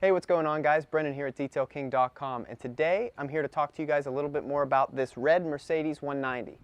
Hey, what's going on, guys? Brendan here at DetailKing.com, and today I'm here to talk to you guys a little bit more about this red Mercedes 190.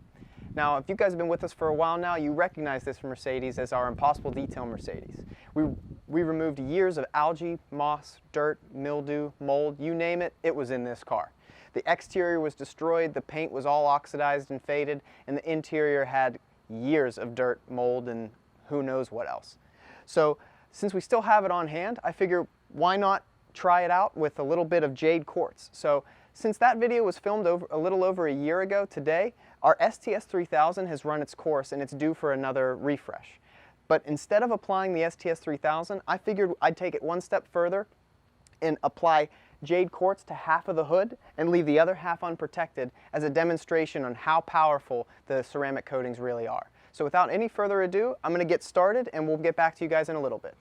Now, if you guys have been with us for a while now, you recognize this Mercedes as our Impossible Detail Mercedes. We removed years of algae, moss, dirt, mildew, mold, you name it, it was in this car. The exterior was destroyed, the paint was all oxidized and faded, and the interior had years of dirt, mold, and who knows what else. So, since we still have it on hand, I figure why not try it out with a little bit of JADE Quartz. So since that video was filmed a little over a year ago today, our STS 3000 has run its course and it's due for another refresh. But instead of applying the STS 3000, I figured I'd take it one step further and apply JADE Quartz to half of the hood and leave the other half unprotected as a demonstration on how powerful the ceramic coatings really are. So without any further ado, I'm going to get started and we'll get back to you guys in a little bit.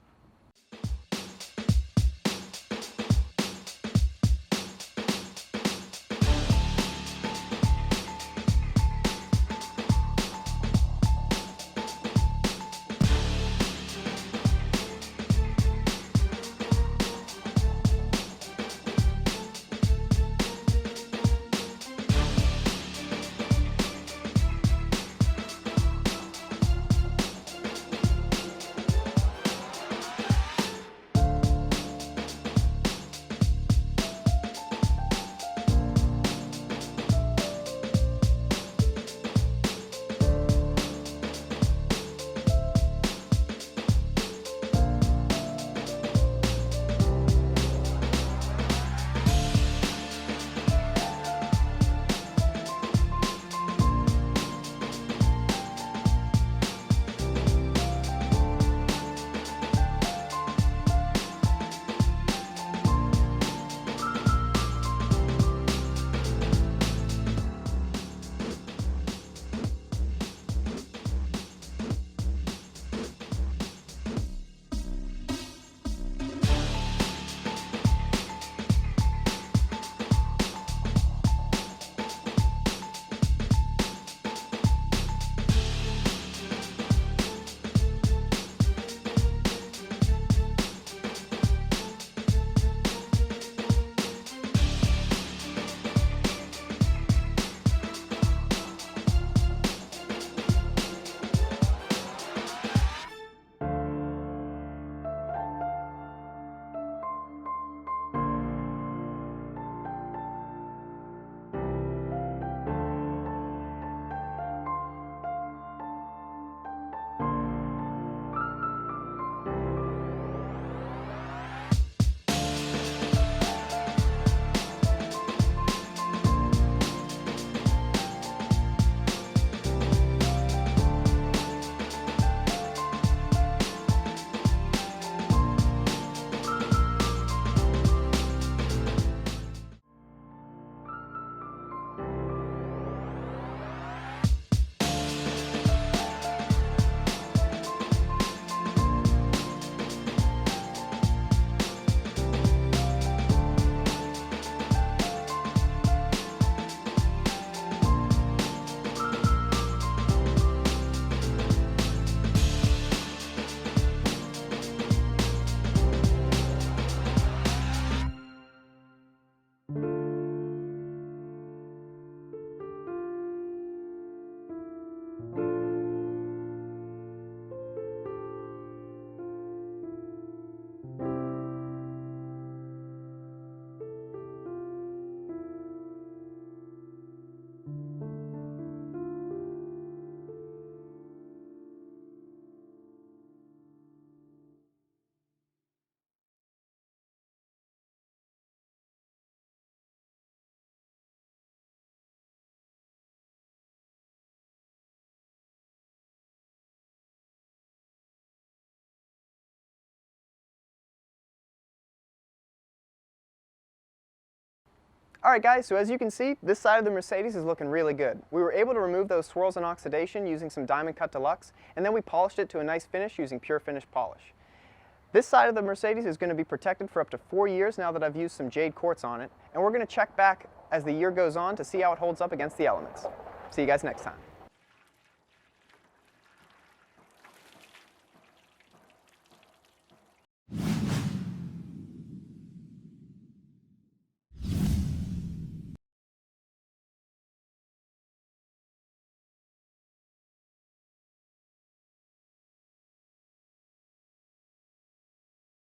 Alright guys, so as you can see, this side of the Mercedes is looking really good. We were able to remove those swirls and oxidation using some Diamond Cut Deluxe, and then we polished it to a nice finish using Pure Finish Polish. This side of the Mercedes is going to be protected for up to 4 years now that I've used some JADE Quartz on it, and we're going to check back as the year goes on to see how it holds up against the elements. See you guys next time.